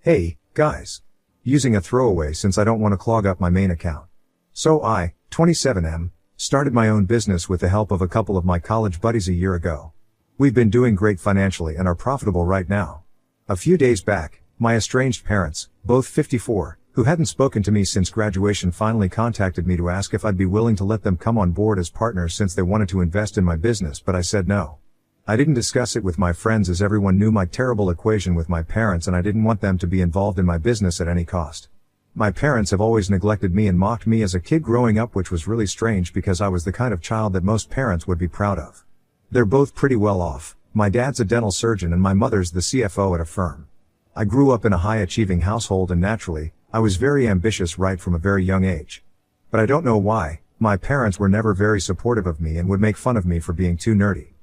Hey, guys. Using a throwaway since I don't want to clog up my main account. So I, 27M, started my own business with the help of a couple of my college buddies a year ago. We've been doing great financially and are profitable right now. A few days back, my estranged parents, both 54, who hadn't spoken to me since graduation, finally contacted me to ask if I'd be willing to let them come on board as partners since they wanted to invest in my business, but I said no. I didn't discuss it with my friends as everyone knew my terrible equation with my parents and I didn't want them to be involved in my business at any cost. My parents have always neglected me and mocked me as a kid growing up, which was really strange because I was the kind of child that most parents would be proud of. They're both pretty well off. My dad's a dental surgeon and my mother's the CFO at a firm. I grew up in a high-achieving household and naturally, I was very ambitious right from a very young age. But I don't know why, my parents were never very supportive of me and would make fun of me for being too nerdy.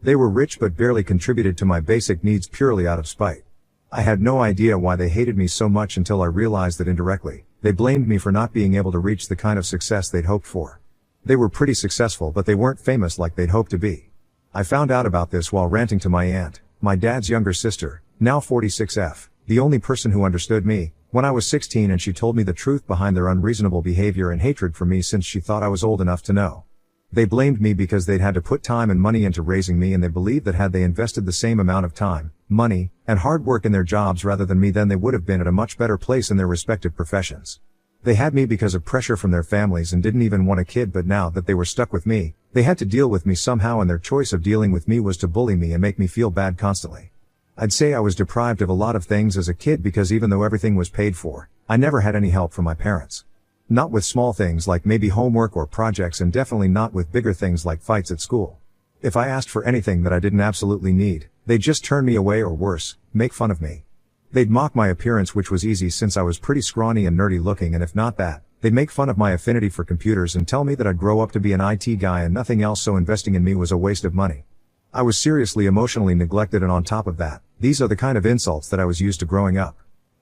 They were rich but barely contributed to my basic needs purely out of spite. I had no idea why they hated me so much until I realized that indirectly, they blamed me for not being able to reach the kind of success they'd hoped for. They were pretty successful but they weren't famous like they'd hoped to be. I found out about this while ranting to my aunt, my dad's younger sister, now 46F, the only person who understood me, when I was 16, and she told me the truth behind their unreasonable behavior and hatred for me since she thought I was old enough to know. They blamed me because they'd had to put time and money into raising me and they believed that had they invested the same amount of time, money, and hard work in their jobs rather than me, then they would have been at a much better place in their respective professions. They had me because of pressure from their families and didn't even want a kid, but now that they were stuck with me, they had to deal with me somehow, and their choice of dealing with me was to bully me and make me feel bad constantly. I'd say I was deprived of a lot of things as a kid because even though everything was paid for, I never had any help from my parents. Not with small things like maybe homework or projects, and definitely not with bigger things like fights at school. If I asked for anything that I didn't absolutely need, they'd just turn me away or worse, make fun of me. They'd mock my appearance, which was easy since I was pretty scrawny and nerdy looking, and if not that, they'd make fun of my affinity for computers and tell me that I'd grow up to be an IT guy and nothing else, so investing in me was a waste of money. I was seriously emotionally neglected, and on top of that, these are the kind of insults that I was used to growing up.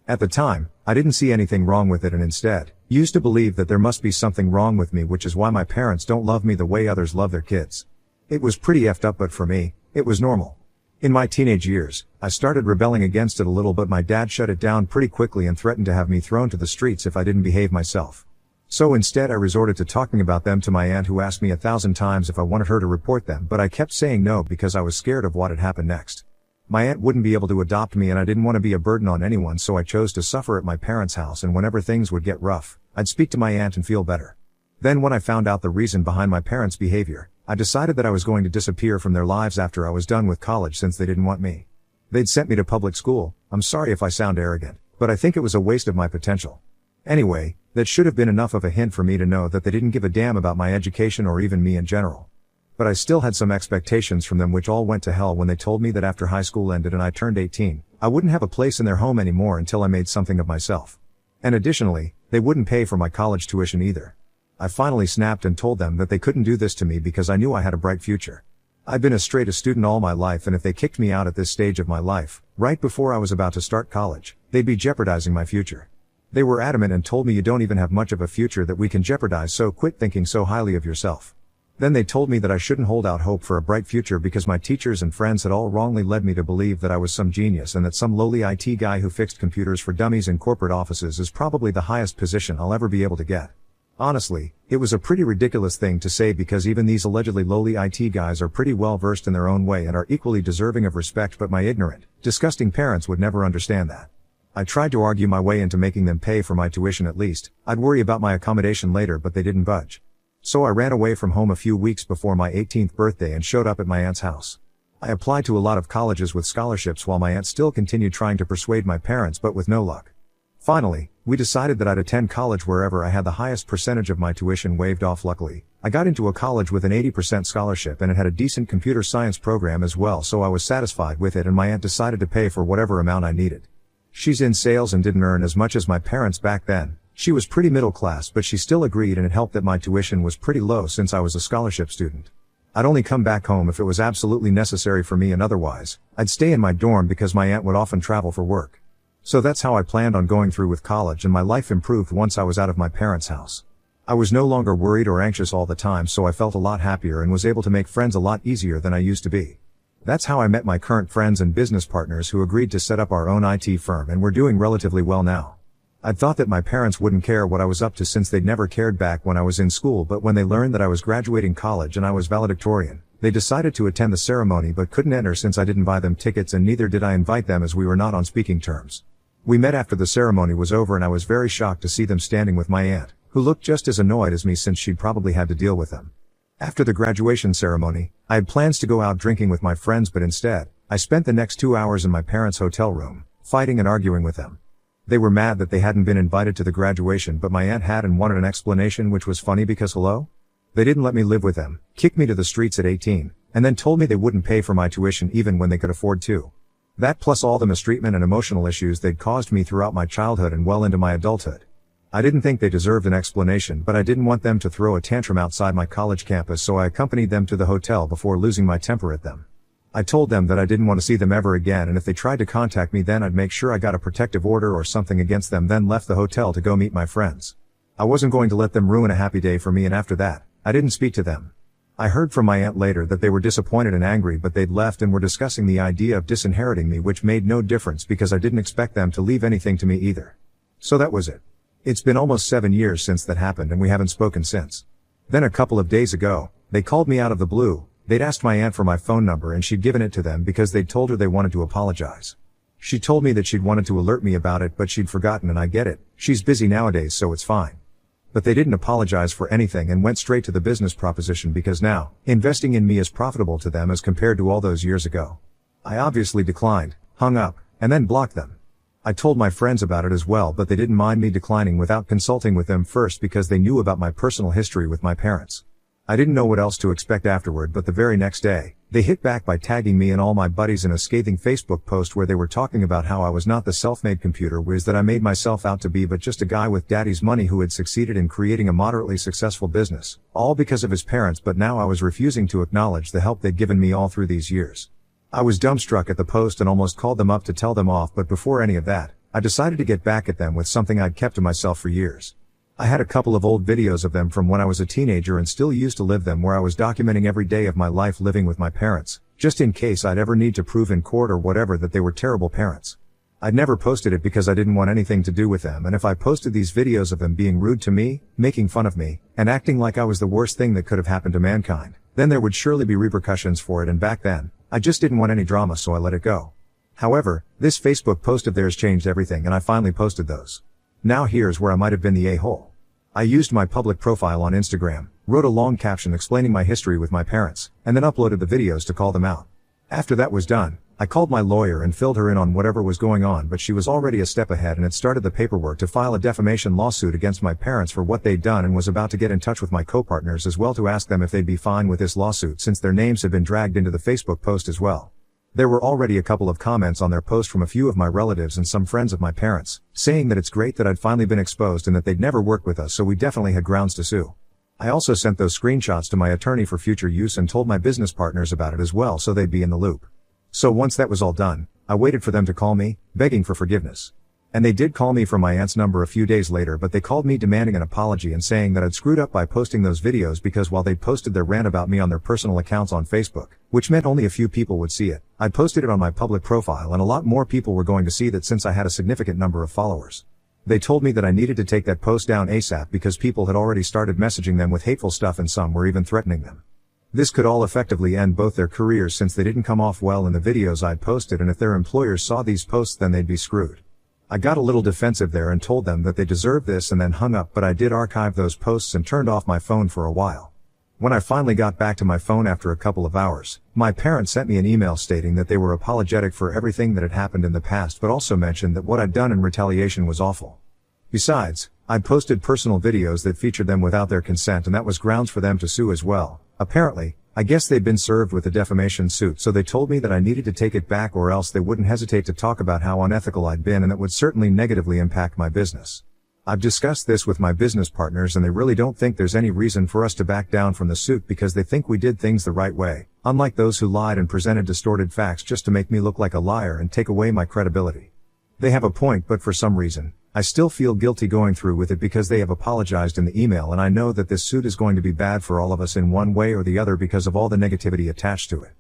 At the time, I didn't see anything wrong with it and instead, used to believe that there must be something wrong with me, which is why my parents don't love me the way others love their kids. It was pretty effed up, but for me, it was normal. In my teenage years, I started rebelling against it a little, but my dad shut it down pretty quickly and threatened to have me thrown to the streets if I didn't behave myself. So instead I resorted to talking about them to my aunt, who asked me 1,000 times if I wanted her to report them, but I kept saying no because I was scared of what had happened next. My aunt wouldn't be able to adopt me and I didn't want to be a burden on anyone, so I chose to suffer at my parents' house, and whenever things would get rough, I'd speak to my aunt and feel better. Then when I found out the reason behind my parents' behavior, I decided that I was going to disappear from their lives after I was done with college since they didn't want me. They'd sent me to public school. I'm sorry if I sound arrogant, but I think it was a waste of my potential. Anyway, that should have been enough of a hint for me to know that they didn't give a damn about my education or even me in general. But I still had some expectations from them, which all went to hell when they told me that after high school ended and I turned 18, I wouldn't have a place in their home anymore until I made something of myself. And additionally, they wouldn't pay for my college tuition either. I finally snapped and told them that they couldn't do this to me because I knew I had a bright future. I'd been a straight A student all my life, and if they kicked me out at this stage of my life, right before I was about to start college, they'd be jeopardizing my future. They were adamant and told me, you don't even have much of a future that we can jeopardize, so quit thinking so highly of yourself. Then they told me that I shouldn't hold out hope for a bright future because my teachers and friends had all wrongly led me to believe that I was some genius and that some lowly IT guy who fixed computers for dummies in corporate offices is probably the highest position I'll ever be able to get. Honestly, it was a pretty ridiculous thing to say because even these allegedly lowly IT guys are pretty well versed in their own way and are equally deserving of respect, but my ignorant, disgusting parents would never understand that. I tried to argue my way into making them pay for my tuition at least. I'd worry about my accommodation later, but they didn't budge. So I ran away from home a few weeks before my 18th birthday and showed up at my aunt's house. I applied to a lot of colleges with scholarships while my aunt still continued trying to persuade my parents, but with no luck. Finally, we decided that I'd attend college wherever I had the highest percentage of my tuition waived off. Luckily, I got into a college with an 80% scholarship and it had a decent computer science program as well, so I was satisfied with it, and my aunt decided to pay for whatever amount I needed. She's in sales and didn't earn as much as my parents back then. She was pretty middle class, but she still agreed, and it helped that my tuition was pretty low since I was a scholarship student. I'd only come back home if it was absolutely necessary for me, and otherwise, I'd stay in my dorm because my aunt would often travel for work. So that's how I planned on going through with college, and my life improved once I was out of my parents' house. I was no longer worried or anxious all the time, so I felt a lot happier and was able to make friends a lot easier than I used to be. That's how I met my current friends and business partners who agreed to set up our own IT firm, and we're doing relatively well now. I'd thought that my parents wouldn't care what I was up to since they'd never cared back when I was in school, but when they learned that I was graduating college and I was valedictorian, they decided to attend the ceremony but couldn't enter since I didn't buy them tickets, and neither did I invite them as we were not on speaking terms. We met after the ceremony was over and I was very shocked to see them standing with my aunt, who looked just as annoyed as me since she'd probably had to deal with them. After the graduation ceremony, I had plans to go out drinking with my friends, but instead, I spent the next 2 hours in my parents' hotel room, fighting and arguing with them. They were mad that they hadn't been invited to the graduation, but my aunt had and wanted an explanation, which was funny because hello? They didn't let me live with them, kicked me to the streets at 18, and then told me they wouldn't pay for my tuition even when they could afford to. That plus all the mistreatment and emotional issues they'd caused me throughout my childhood and well into my adulthood. I didn't think they deserved an explanation, but I didn't want them to throw a tantrum outside my college campus, so I accompanied them to the hotel before losing my temper at them. I told them that I didn't want to see them ever again, and if they tried to contact me then I'd make sure I got a protective order or something against them, then left the hotel to go meet my friends. I wasn't going to let them ruin a happy day for me, and after that, I didn't speak to them. I heard from my aunt later that they were disappointed and angry, but they'd left and were discussing the idea of disinheriting me, which made no difference because I didn't expect them to leave anything to me either. So that was it. It's been almost 7 years since that happened and we haven't spoken since. Then a couple of days ago, they called me out of the blue. They'd asked my aunt for my phone number and she'd given it to them because they'd told her they wanted to apologize. She told me that she'd wanted to alert me about it, but she'd forgotten, and I get it. She's busy nowadays, so it's fine. But they didn't apologize for anything and went straight to the business proposition because now, investing in me is profitable to them as compared to all those years ago. I obviously declined, hung up, and then blocked them. I told my friends about it as well, but they didn't mind me declining without consulting with them first because they knew about my personal history with my parents. I didn't know what else to expect afterward, but the very next day, they hit back by tagging me and all my buddies in a scathing Facebook post where they were talking about how I was not the self-made computer whiz that I made myself out to be, but just a guy with daddy's money who had succeeded in creating a moderately successful business, all because of his parents. But now I was refusing to acknowledge the help they'd given me all through these years. I was dumbstruck at the post and almost called them up to tell them off, but before any of that, I decided to get back at them with something I'd kept to myself for years. I had a couple of old videos of them from when I was a teenager and still used to live them, where I was documenting every day of my life living with my parents, just in case I'd ever need to prove in court or whatever that they were terrible parents. I'd never posted it because I didn't want anything to do with them, and if I posted these videos of them being rude to me, making fun of me, and acting like I was the worst thing that could have happened to mankind, then there would surely be repercussions for it, and back then, I just didn't want any drama, so I let it go. However, this Facebook post of theirs changed everything, and I finally posted those. Now here's where I might have been the a-hole. I used my public profile on Instagram, wrote a long caption explaining my history with my parents, and then uploaded the videos to call them out. After that was done, I called my lawyer and filled her in on whatever was going on, but she was already a step ahead and had started the paperwork to file a defamation lawsuit against my parents for what they'd done, and was about to get in touch with my co-partners as well to ask them if they'd be fine with this lawsuit since their names had been dragged into the Facebook post as well. There were already a couple of comments on their post from a few of my relatives and some friends of my parents, saying that it's great that I'd finally been exposed and that they'd never work with us, so we definitely had grounds to sue. I also sent those screenshots to my attorney for future use and told my business partners about it as well so they'd be in the loop. So once that was all done, I waited for them to call me, begging for forgiveness. And they did call me from my aunt's number a few days later, but they called me demanding an apology and saying that I'd screwed up by posting those videos because while they'd posted their rant about me on their personal accounts on Facebook, which meant only a few people would see it, I'd posted it on my public profile and a lot more people were going to see that since I had a significant number of followers. They told me that I needed to take that post down ASAP because people had already started messaging them with hateful stuff and some were even threatening them. This could all effectively end both their careers since they didn't come off well in the videos I'd posted, and if their employers saw these posts then they'd be screwed. I got a little defensive there and told them that they deserved this and then hung up, but I did archive those posts and turned off my phone for a while. When I finally got back to my phone after a couple of hours, my parents sent me an email stating that they were apologetic for everything that had happened in the past, but also mentioned that what I'd done in retaliation was awful. Besides, I'd posted personal videos that featured them without their consent, and that was grounds for them to sue as well. Apparently, I guess they'd been served with a defamation suit, so they told me that I needed to take it back or else they wouldn't hesitate to talk about how unethical I'd been, and that would certainly negatively impact my business. I've discussed this with my business partners and they really don't think there's any reason for us to back down from the suit because they think we did things the right way, unlike those who lied and presented distorted facts just to make me look like a liar and take away my credibility. They have a point, but for some reason, I still feel guilty going through with it because they have apologized in the email, and I know that this suit is going to be bad for all of us in one way or the other because of all the negativity attached to it.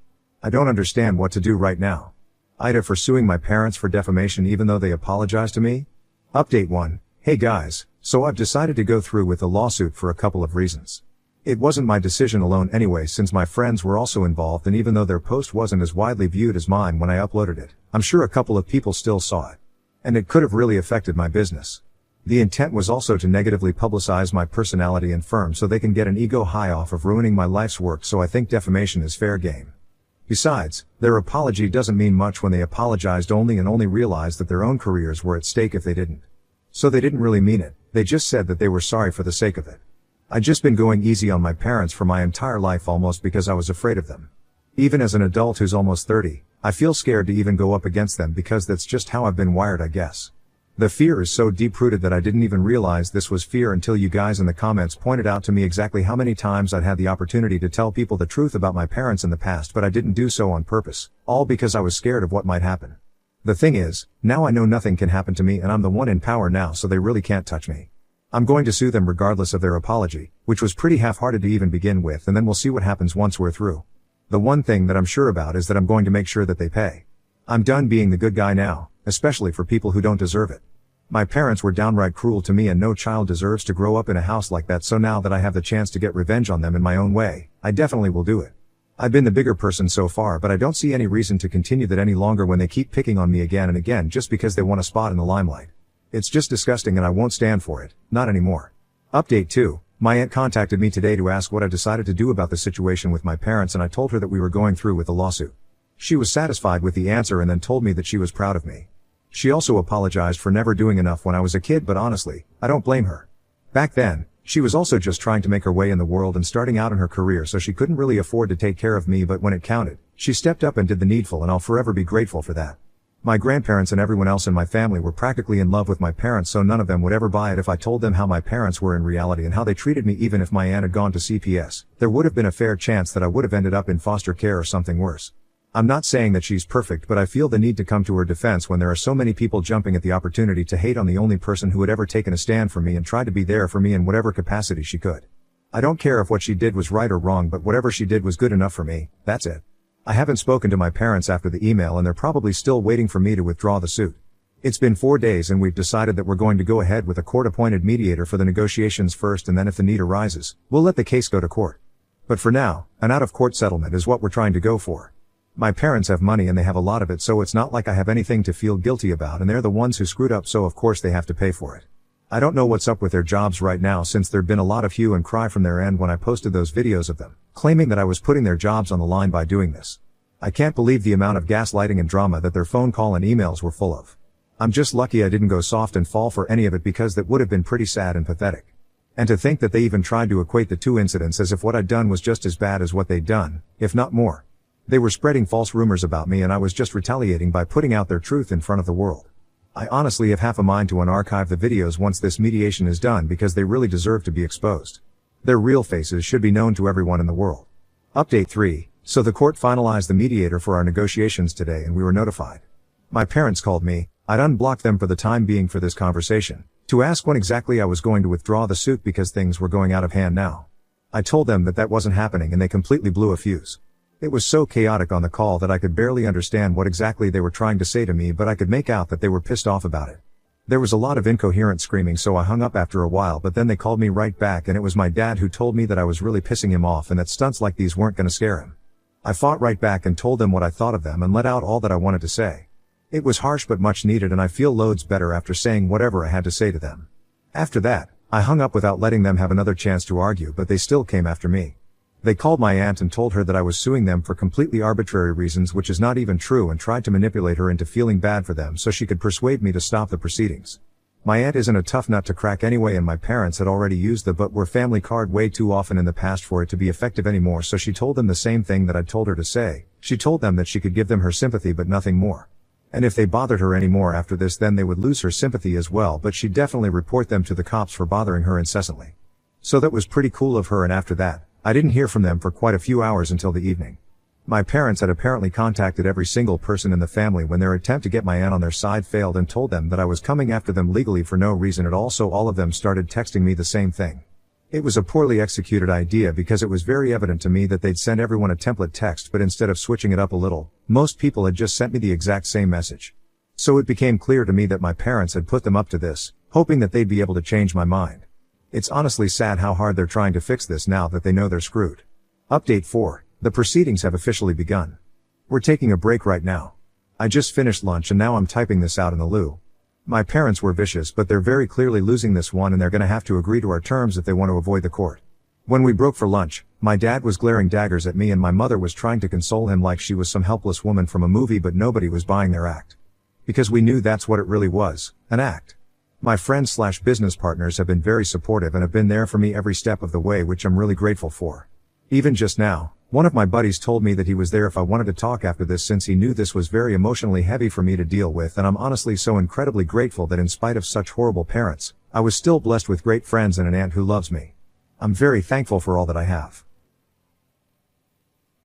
I don't understand what to do right now. Ida for suing my parents for defamation even though they apologized to me? Update 1. Hey guys, so I've decided to go through with the lawsuit for a couple of reasons. It wasn't my decision alone anyway, since my friends were also involved, and even though their post wasn't as widely viewed as mine when I uploaded it, I'm sure a couple of people still saw it. And it could have really affected my business. The intent was also to negatively publicize my personality and firm so they can get an ego high off of ruining my life's work, so I think defamation is fair game. Besides, their apology doesn't mean much when they apologized only and only realized that their own careers were at stake if they didn't. So they didn't really mean it, they just said that they were sorry for the sake of it. I'd just been going easy on my parents for my entire life almost because I was afraid of them. Even as an adult who's almost 30, I feel scared to even go up against them because that's just how I've been wired, I guess. The fear is so deep-rooted that I didn't even realize this was fear until you guys in the comments pointed out to me exactly how many times I'd had the opportunity to tell people the truth about my parents in the past, but I didn't do so on purpose, all because I was scared of what might happen. The thing is, now I know nothing can happen to me and I'm the one in power now, so they really can't touch me. I'm going to sue them regardless of their apology, which was pretty half-hearted to even begin with, and then we'll see what happens once we're through. The one thing that I'm sure about is that I'm going to make sure that they pay. I'm done being the good guy now, especially for people who don't deserve it. My parents were downright cruel to me and no child deserves to grow up in a house like that, so now that I have the chance to get revenge on them in my own way, I definitely will do it. I've been the bigger person so far, but I don't see any reason to continue that any longer when they keep picking on me again and again just because they want a spot in the limelight. It's just disgusting and I won't stand for it, not anymore. Update 2. My aunt contacted me today to ask what I decided to do about the situation with my parents, and I told her that we were going through with the lawsuit. She was satisfied with the answer and then told me that she was proud of me. She also apologized for never doing enough when I was a kid, but honestly, I don't blame her. Back then, she was also just trying to make her way in the world and starting out in her career, so she couldn't really afford to take care of me, but when it counted, she stepped up and did the needful, and I'll forever be grateful for that. My grandparents and everyone else in my family were practically in love with my parents, so none of them would ever buy it if I told them how my parents were in reality and how they treated me. Even if my aunt had gone to CPS, there would have been a fair chance that I would have ended up in foster care or something worse. I'm not saying that she's perfect, but I feel the need to come to her defense when there are so many people jumping at the opportunity to hate on the only person who had ever taken a stand for me and tried to be there for me in whatever capacity she could. I don't care if what she did was right or wrong, but whatever she did was good enough for me, that's it. I haven't spoken to my parents after the email and they're probably still waiting for me to withdraw the suit. It's been 4 days and we've decided that we're going to go ahead with a court-appointed mediator for the negotiations first, and then if the need arises, we'll let the case go to court. But for now, an out-of-court settlement is what we're trying to go for. My parents have money and they have a lot of it, so it's not like I have anything to feel guilty about, and they're the ones who screwed up, so of course they have to pay for it. I don't know what's up with their jobs right now, since there'd been a lot of hue and cry from their end when I posted those videos of them, claiming that I was putting their jobs on the line by doing this. I can't believe the amount of gaslighting and drama that their phone call and emails were full of. I'm just lucky I didn't go soft and fall for any of it, because that would have been pretty sad and pathetic. And to think that they even tried to equate the two incidents as if what I'd done was just as bad as what they'd done, if not more. They were spreading false rumors about me and I was just retaliating by putting out their truth in front of the world. I honestly have half a mind to unarchive the videos once this mediation is done, because they really deserve to be exposed. Their real faces should be known to everyone in the world. Update 3. So the court finalized the mediator for our negotiations today and we were notified. My parents called me. I'd unblocked them for the time being for this conversation, to ask when exactly I was going to withdraw the suit because things were going out of hand now. I told them that that wasn't happening and they completely blew a fuse. It was so chaotic on the call that I could barely understand what exactly they were trying to say to me, but I could make out that they were pissed off about it. There was a lot of incoherent screaming, so I hung up after a while, but then they called me right back and it was my dad who told me that I was really pissing him off and that stunts like these weren't gonna scare him. I fought right back and told them what I thought of them and let out all that I wanted to say. It was harsh but much needed, and I feel loads better after saying whatever I had to say to them. After that, I hung up without letting them have another chance to argue, but they still came after me. They called my aunt and told her that I was suing them for completely arbitrary reasons, which is not even true, and tried to manipulate her into feeling bad for them so she could persuade me to stop the proceedings. My aunt isn't a tough nut to crack anyway, and my parents had already used the "but we're family" card way too often in the past for it to be effective anymore, so she told them the same thing that I'd told her to say. She told them that she could give them her sympathy but nothing more. And if they bothered her anymore after this, then they would lose her sympathy as well, but she'd definitely report them to the cops for bothering her incessantly. So that was pretty cool of her, and after that, I didn't hear from them for quite a few hours until the evening. My parents had apparently contacted every single person in the family when their attempt to get my aunt on their side failed, and told them that I was coming after them legally for no reason at all, so all of them started texting me the same thing. It was a poorly executed idea because it was very evident to me that they'd sent everyone a template text, but instead of switching it up a little, most people had just sent me the exact same message. So it became clear to me that my parents had put them up to this, hoping that they'd be able to change my mind. It's honestly sad how hard they're trying to fix this now that they know they're screwed. Update 4. The proceedings have officially begun. We're taking a break right now. I just finished lunch and now I'm typing this out in the loo. My parents were vicious, but they're very clearly losing this one and they're gonna have to agree to our terms if they want to avoid the court. When we broke for lunch, my dad was glaring daggers at me and my mother was trying to console him like she was some helpless woman from a movie, but nobody was buying their act. Because we knew that's what it really was, an act. My friends/business partners have been very supportive and have been there for me every step of the way, which I'm really grateful for. Even just now, one of my buddies told me that he was there if I wanted to talk after this, since he knew this was very emotionally heavy for me to deal with, and I'm honestly so incredibly grateful that in spite of such horrible parents, I was still blessed with great friends and an aunt who loves me. I'm very thankful for all that I have.